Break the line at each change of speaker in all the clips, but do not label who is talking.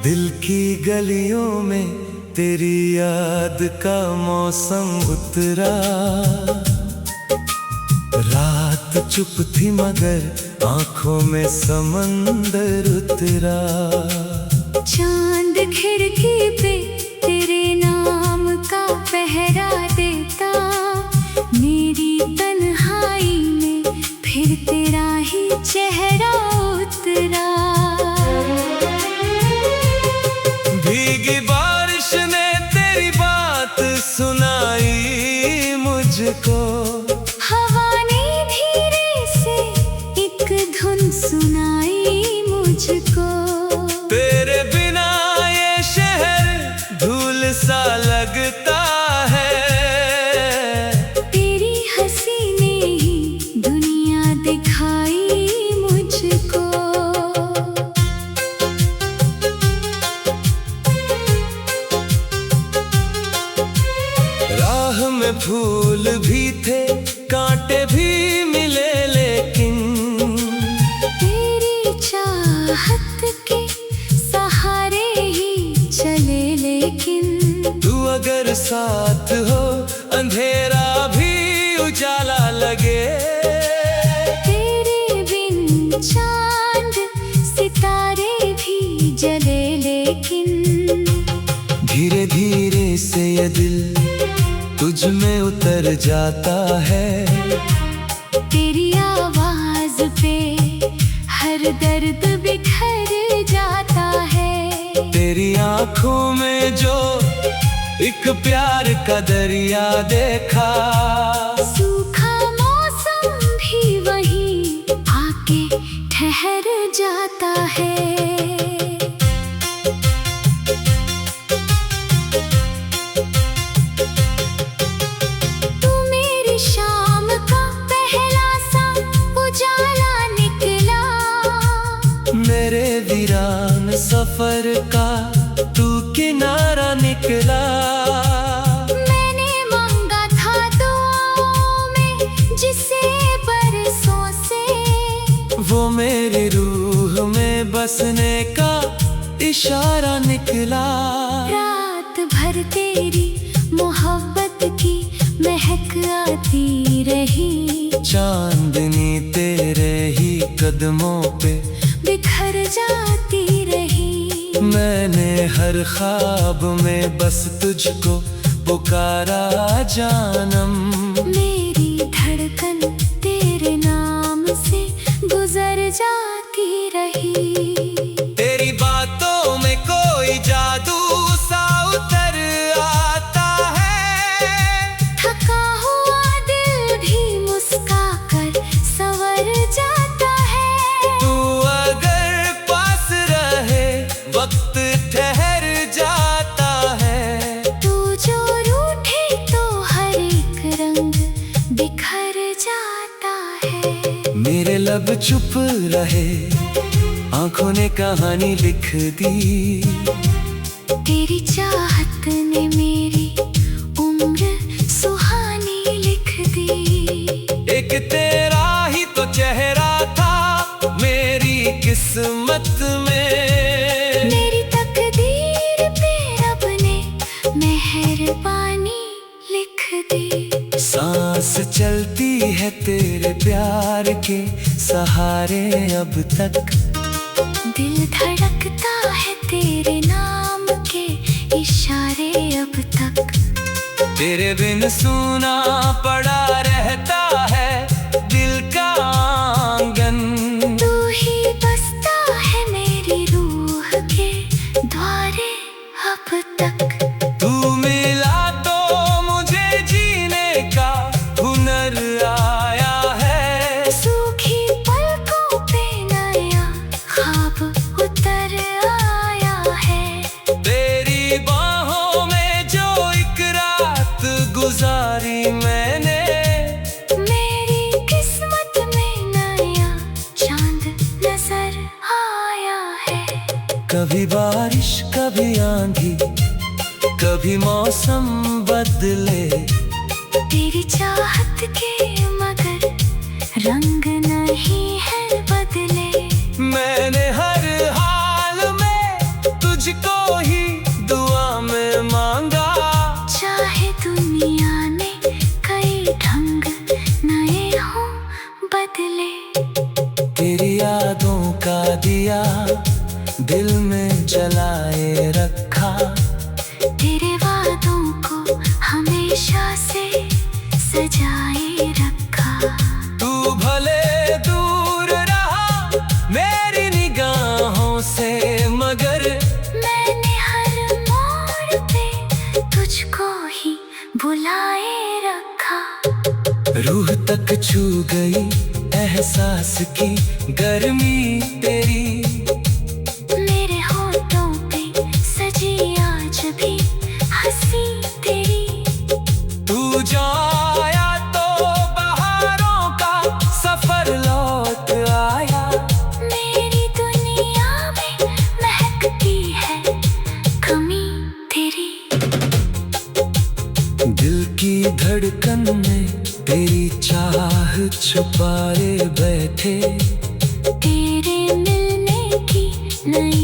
दिल की गलियों में तेरी याद का मौसम उतरा। रात चुप थी मगर आंखों में समंदर उतरा।
चांद खिड़की पे तेरे नाम का पहरा देता। मेरी तन्हाई में फिर तेरा ही चेहरा उतरा।
भीगी बारिश ने तेरी बात सुनाई मुझको।
हवा ने धीरे से एक धुन सुनाई मुझको।
तेरे बिना ये शहर धूल सा लगता है।
तेरी हंसी ने ही दुनिया दिखाई मुझको।
राह में फूल भी थे, कांटे भी मिले, लेकिन
तेरी चाहत के सहारे ही चले। लेकिन
तू अगर साथ हो अंधेरा भी उजाला लगे।
तेरे बिन चांद सितारे भी जले। लेकिन
धीरे धीरे से ये दिल तुझ में उतर जाता है।
तेरी आवाज पे हर दर्द बिखर जाता है।
तेरी आंखों में जो एक प्यार का दरिया देखा।
सूखा मौसम भी वहीं आके ठहर जाता है। शाम का पहला सा उजाला निकला।
मेरे वीरान सफर का तू किनारा निकला।
मैंने मांगा था दुआओं में जिसे बरसों से।
वो मेरी रूह में बसने का इशारा निकला।
रात भर तेरी मोहब्बत की महक आती रही।
चांदनी तेरे ही कदमों पे
बिखर जाती रही।
मैंने हर ख्वाब में बस तुझको पुकारा जानम।
मेरी धड़कन तेरे नाम से गुजर जाती रही।
तेरी बातों में कोई जादू सा उतर आता है।
थका हुआ दिल भी मुस्का कर संवर जाता है।
तू अगर पास रहे वक्त ठहर जाता है।
तू जो रूठे तो हर एक रंग बिखर जाता है।
मेरे लब चुप रहे, आंखों ने कहानी लिख दी।
तेरी चाहत ने मेरी उम्र सुहानी लिख दी।
एक तेरा ही तो चेहरा था मेरी किस्मत में।
मेरी तकदीर पे रब ने मेहरबानी लिख दी।
सांस चलती है तेरे प्यार के सहारे अब तक।
दिल धड़कता है तेरे नाम के इशारे अब तक।
तेरे बिन सूना पड़ा रहता है दिल का आंगन।
तू ही बसता है मेरी रूह के द्वारे अब तक।
तू मिला तो मुझे जीने का हुनर आया है।
सूखी पलकों पे नया ख्वाब उतर
कभी बारिश कभी आंधी, कभी मौसम बदले।
तेरी चाहत के मगर रंग नहीं है बदले।
मैंने हर हाल में तुझको ही दुआ में मांगा।
चाहे दुनिया ने कई ढंग नए हो बदले।
तेरी यादों का दिया दिल में जलाए रखा।
तेरे वादों को हमेशा से सजाए रखा।
तू भले दूर रहा मेरी निगाहों से, मगर
मैंने हर मोड़ पे तुझको ही बुलाए रखा।
रूह तक छू गई एहसास की गर्मी तेरी।
मेरे होठों पे सजी आज भी हंसी तेरी।
तू जाया तो बहारों का सफर लौट आया।
मेरी दुनिया में महकती है कमी तेरी।
दिल की धड़कन में तेरी चाह छुपाए बैठे।
तेरे मिलने की नई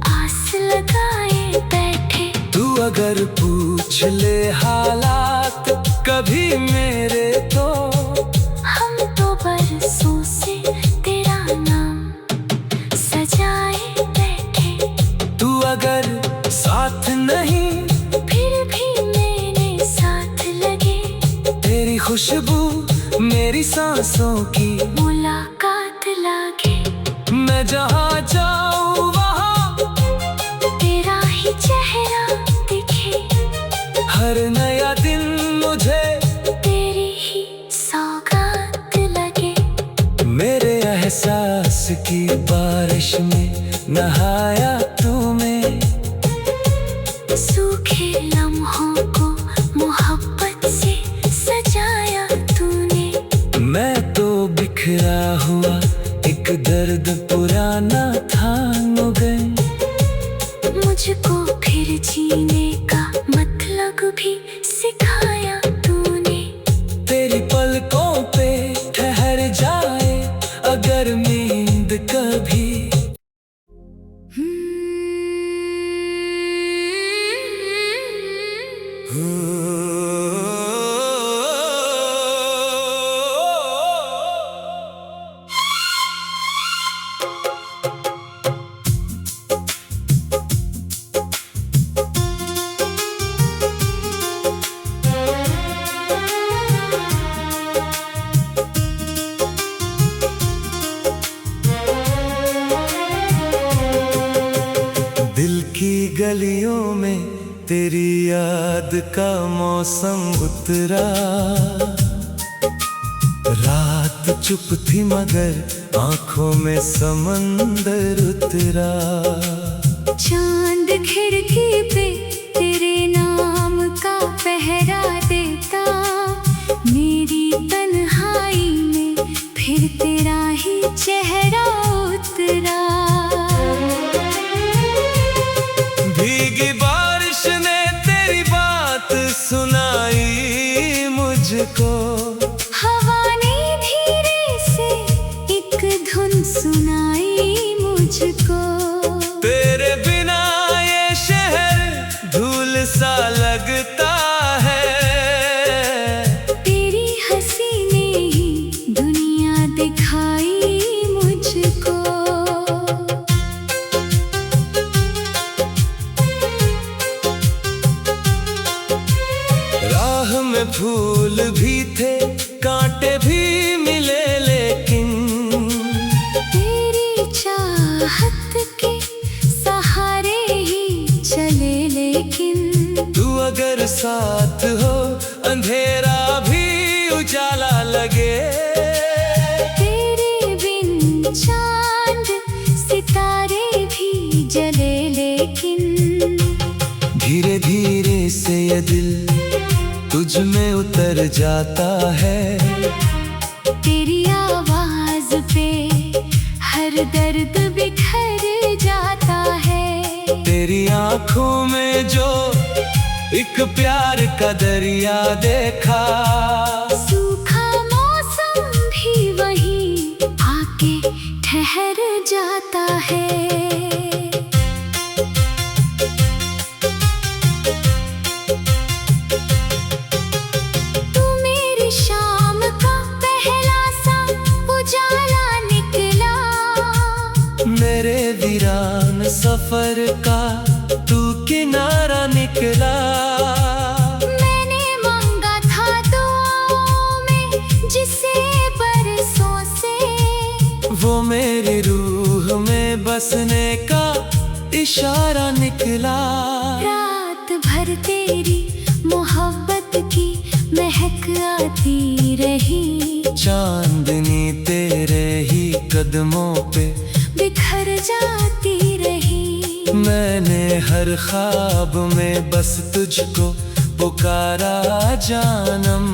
आस लगाए बैठे।
तू अगर पूछ ले हालात कभी मेरे, तो
हम तो बरसों से तेरा नाम सजाए बैठे।
तू अगर साथ नहीं
फिर भी मेरे साथ लगे।
तेरी खुशबू मेरी सांसों की
मुलाकात लागे।
मैं जहाँ जाऊँ वहाँ
तेरा ही चेहरा दिखे।
हर नया दिन मुझे
तेरी ही सौगात लगे।
मेरे एहसास की बारिश में नहाया तूने।
सूखे लम्हों को मोहब्बत से सजाया तूने।
मैं तो बिखरा हुआ एक दर्द पुराना थाम गए।
मुझको फिर जीने का मतलब भी सिखाया तूने।
तेरी पलकों पे ठहर जाए अगर नींद कभी। दिल की गलियों में तेरी याद का मौसम उतरा। रात चुप थी मगर आंखों में समंदर उतरा।
चांद खिड़की पे तेरे नाम का पहरा देता। मेरी तन्हाई में फिर तेरा ही चेहरा उतरा।
भीगी बारिश ने तेरी बात सुनाई मुझको।
हवा ने धीरे से एक धुन सुनाई मुझको।
तेरे बिना ये शहर धूल सा लगता है।
तेरी हंसी ने ही दुनिया दिखाई मुझको।
राह में फूल भी थे कांटे भी मिले, लेकिन
तेरी चाहत के सहारे ही चले। लेकिन
तू अगर साथ हो अंधेरा भी उजाला लगे।
तेरे बिन चांद सितारे भी जले। लेकिन
धीरे धीरे से ये दिल तुझ में उतर जाता है।
तेरी आवाज पे हर दर्द बिखर जाता है।
का दरिया देखा,
सूखा मौसम भी वही आके ठहर जाता है। तू मेरी शाम का पहला सा उजाला निकला,
मेरे वीरान सफर का तू किनारा निकला।
मैंने मांगा था दुआओं में जिसे बरसों से,
वो मेरी रूह में बसने का इशारा निकला।
रात भर तेरी मोहब्बत की महक आती रही,
चांदनी तेरे ही कदमों पे
बिखर जाती रही।
मैंने हर ख्वाब में बस तुझको पुकारा जानम।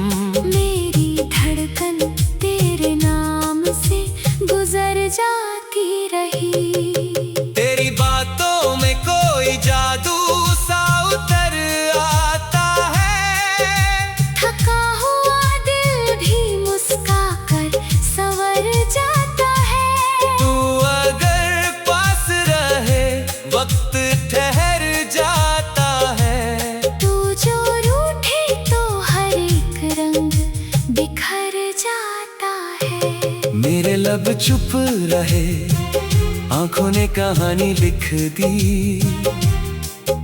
मेरी धड़कन तेरे नाम से गुजर जाती रही।
तेरी बातों में कोई जादू सा उतर आता है,
थका हुआ दिल भी मुस्का कर संवर जाता है।
तू अगर पास रहे वक्त ठहर जाता है।
तू जो रूठे तो हर एक रंग बिखर जाता है।
मेरे लब चुप रहे, आंखों ने कहानी लिख दी।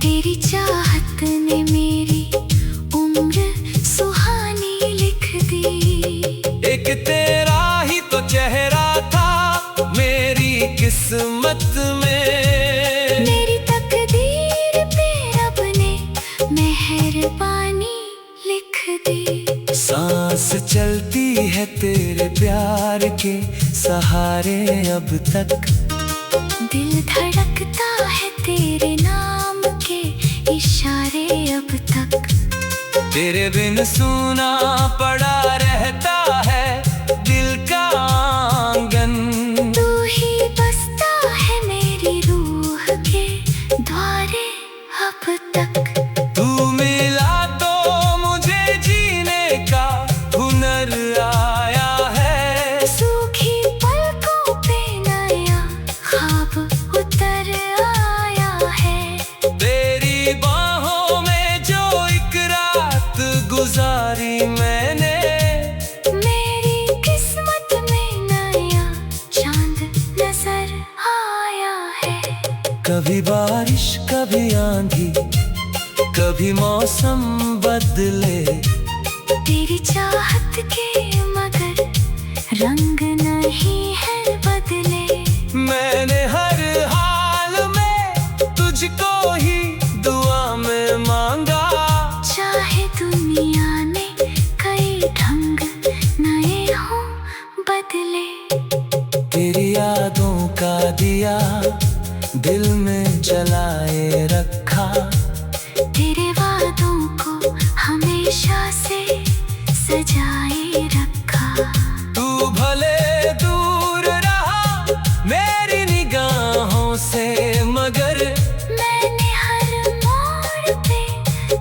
तेरी चाहत ने मेरी उम्र सुहानी लिख दी।
एक तेरा ही तो चेहरा था मेरी किस्मत में,
मेरी तकदीर पे रब ने मेहरबानी लिख दी।
सांस चलती है तेरे प्यार के सहारे अब तक,
दिल धड़कता है तेरे नाम के इशारे अब तक।
तेरे बिन सूना पड़ा रहता है दिल का आंगन।
तू ही बसता है मेरी रूह के द्वारे अब तक।
तू मिला तो मुझे जीने का हुनर आया है,
सूखी पलकों पे नया ख्वाब उतर आया है।
तेरी बाहों में जो एक रात गुजारी मैंने,
मेरी किस्मत में नया चांद नजर आया है।
कभी बारिश कभी आंधी, कभी मौसम बदले,
तेरी चाहत के मगर रंग नहीं है बदले।
मैंने हर हाल में तुझको ही दुआ में मांगा।
चाहे दुनिया में कई ढंग नए हों बदले,
तेरी यादों का दिया दिल में जलाए रखा।
तेरे वादों को हमेशा से सजाए रखा।
तू भले दूर रहा मेरी निगाहों से, मगर
मैंने हर मोड़ पे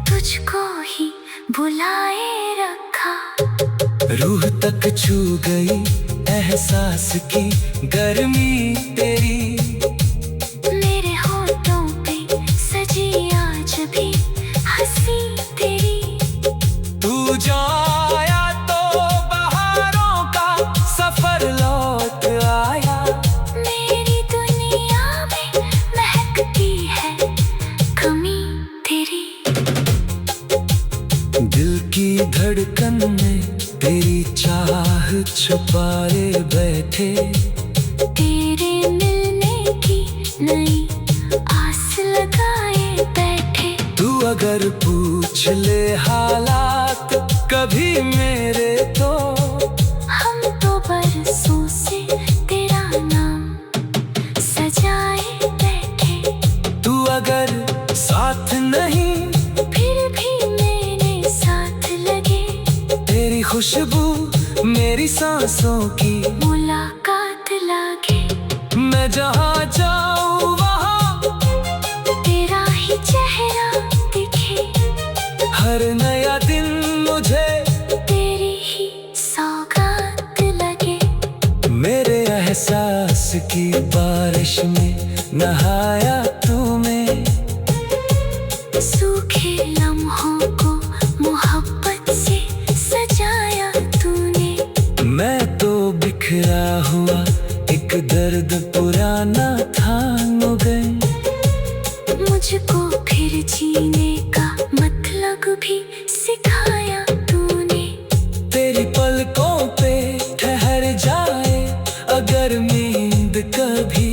तुझको ही बुलाए रखा।
रूह तक छू गई एहसास की गर्मी तेरी।
मेरे होठों पे सजी आज भी हंसी तेरी।
तू जाया तो बहारों का सफर लौट आया।
मेरी दुनिया में महकती है कमी तेरी।
दिल की धड़कन में तेरी चाह छुपाए बैठे,
तेरे मिलने की नई आस लगाए बैठे।
तू अगर पूछ ले हालात कभी मेरे तो,
हम तो बरसों से तेरा नाम सजाए बैठे।
तू अगर साथ नहीं
फिर भी मेरे साथ लगे,
तेरी खुशबू मेरी सांसों की
मुलाकात लागे।
मैं जहाँ जाऊँ वहाँ
तेरा ही चेहरा दिखे,
हर नया बारिश में नहाया तूने,
सूखे लम्हों को मोहब्बत से सजाया तूने।
मैं तो बिखरा हुआ एक दर्द पुराना थाम गए,
मुझको फिर जीने का मतलब भी सिखाया तूने।
तेरी पलकों पे ठहर जाए अगर नींद कभी।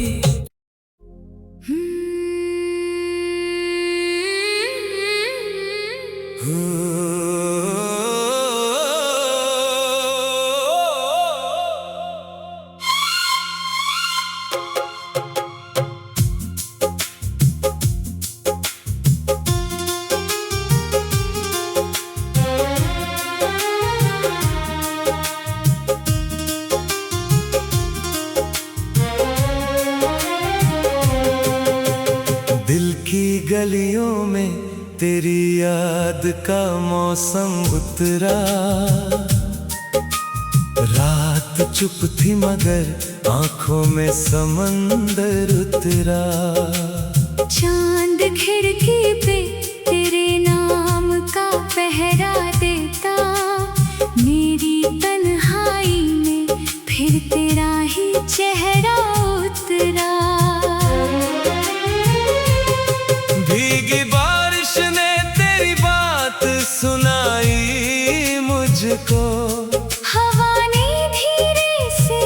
दिल की गलियों में तेरी याद का मौसम उतरा, रात चुप थी मगर आंखों में समंदर उतरा।
चांद खिड़की पे तेरे नाम का पहरा देता, मेरी तन्हाई में फिर तेरा ही चेहरा उतरा।
भीगी बारिश ने तेरी बात सुनाई मुझको,
हवा ने धीरे से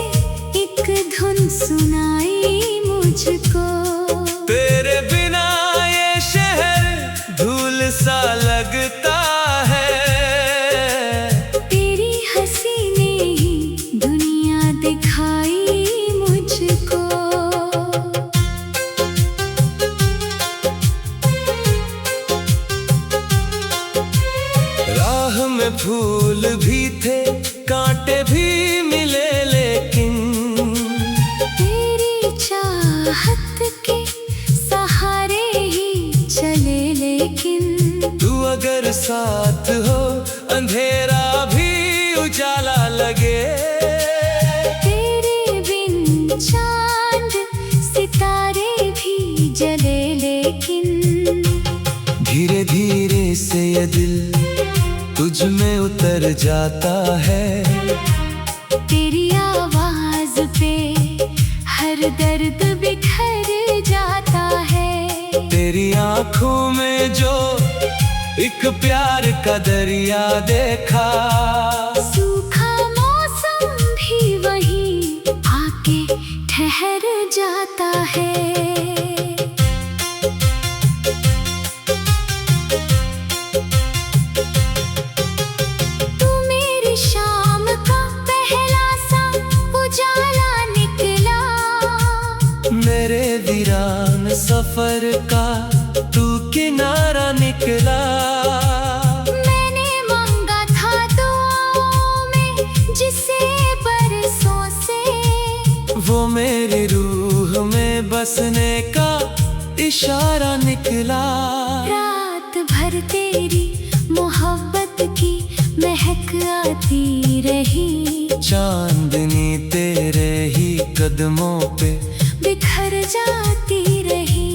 एक धुन सुनाई मुझको।
तेरे बिना ये शहर धूल सा लगता है,
तेरी हंसी ने ही दुनिया दिखाई मुझको।
राह में फूल भी थे कांटे भी मिले, लेकिन
तेरी चाहत के सहारे ही चले। लेकिन
तू अगर साथ हो अंधेरा भी उजाला लगे।
तेरे बिन चांद सितारे भी जले। लेकिन
धीरे धीरे से ये दिल तुझ में उतर जाता है,
तेरी आवाज पे हर दर्द बिखर जाता है।
तेरी आंखों में जो एक प्यार का दरिया देखा,
सूखा मौसम भी वहीं आके ठहर जाता है। तू मेरी शाम का पहला सा उजाला निकला,
मेरे वीरान सफर का तू किनारा निकला।
मैंने मांगा था दुआओं में जिसे बरसों से,
वो मेरी रूह में बसने का इशारा निकला।
रात भर तेरी मोहब्बत की महक आती रही,
चांदनी तेरे ही कदमों पे
बिखर जाती रही।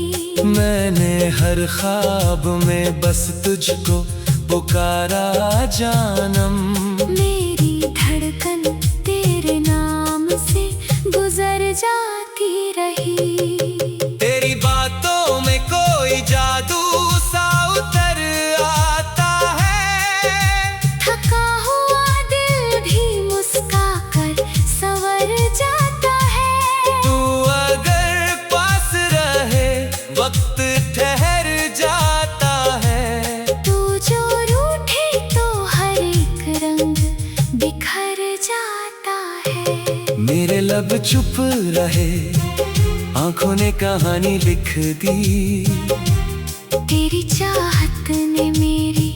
मैंने हर ख्वाब में बस तुझको पुकारा जानम।
मेरी धड़कन तेरे नाम से गुजर जाती रही।
तेरी बातों में कोई जादू सा उतर आता है,
थका हुआ दिल भी मुस्का कर संवर जाता है।
तू अगर पास रहे वक्त ठहर जाता है,
तू जो रूठे तो हर एक रंग बिखर जाता है।
मेरे लब चुप रहे आंखों ने कहानी लिख दी,
तेरी चाहत ने मेरी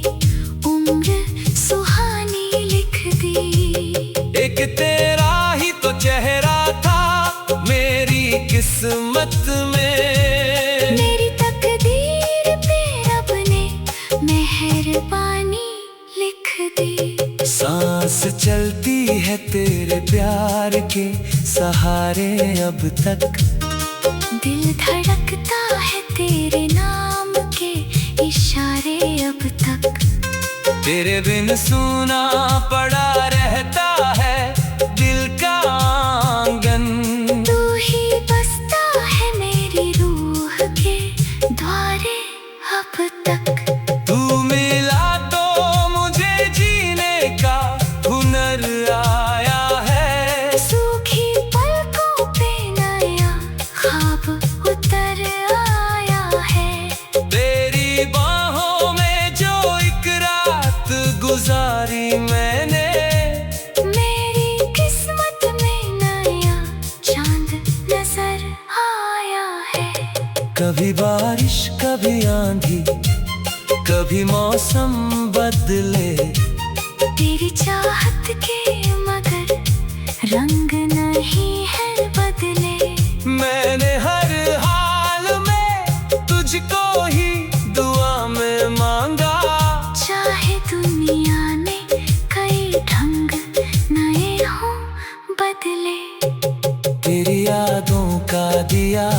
उम्र सुहानी लिख दी।
एक तेरा ही तो चेहरा था मेरी किस्मत में,
मेरी तकदीर पे रब ने मेहरबानी लिख दी।
सांस चलती है तेरे प्यार के सहारे अब तक,
दिल धड़कता है तेरे नाम के इशारे अब तक।
तेरे बिन सूना पड़ा रहता है दिल का आंगन।
तू ही बसता है मेरी रूह के द्वारे अब तक।
तू मिला तो मुझे जीने का हुनर आया है।
सूखी पलकों पे नया ख्वाब उतर आया है।
तेरी बाहों में जो एक रात गुजारी मैंने,
मेरी किस्मत में नया चांद नजर आया है।
कभी बारिश कभी आंधी कभी मौसम बदले,
तेरी चाहत के मगर रंग नहीं है बदले।
मैंने हर हाल में तुझको ही दुआ में मांगा।
चाहे दुनिया में कई ढंग नए हों बदले।
तेरी यादों का दिया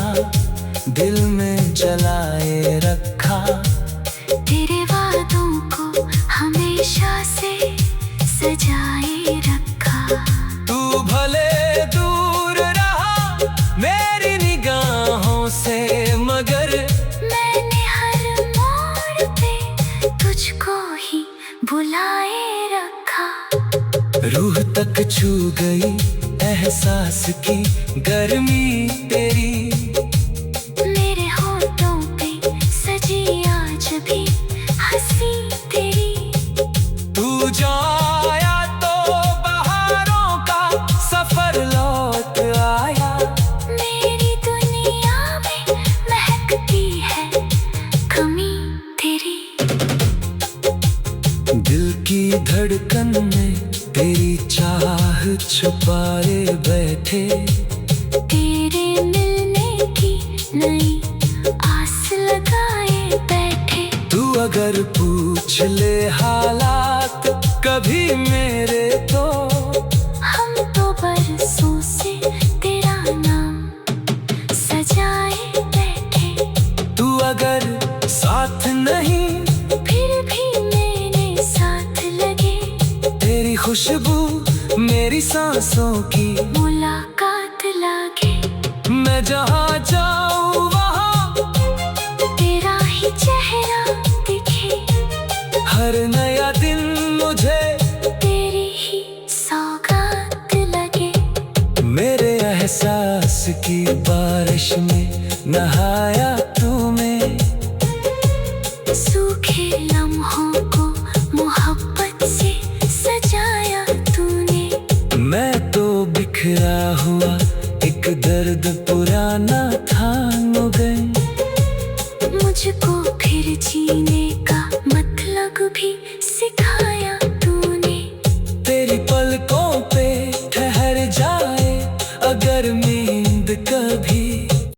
दिल में जलाए रखा।
तेरे वादों को हमेशा से सजाए रखा।
तू भले दूर रहा मेरी निगाहों से, मगर
मैंने हर मोड़ पे तुझको ही बुलाए रखा।
रूह तक छू गई एहसास की गर्मी तेरी।
मेरे होठों पे सजी आज भी हंसी तेरी।
तू जाया तो बहारों का सफर लौट आया।
मेरी दुनिया में महकती है कमी तेरी।
दिल की धड़कन में तेरी चाह छुपाए बैठे।
तेरे मिलने की नई आस लगाए बैठे।
तू अगर पूछ ले हालात कभी मेरे, तो
हम तो बरसों से तेरा नाम सजाए बैठे।
तू अगर साथ नहीं
फिर भी मेरे साथ लगे।
तेरी खुशबू मेरी सांसों की
मुलाकात लागे।
मैं जहाँ जाऊँ वहाँ
तेरा ही चेहरा दिखे।
हर नया दिन मुझे
तेरी ही सौगात लगे।
मेरे एहसास की बारिश में नहाया तूने।
सूखे लम्हों को मोहब्बत से सजाया तूने।
मैं तो बिखरा हुआ एक दर्द पुराना थाम गए।
मुझको फिर जीने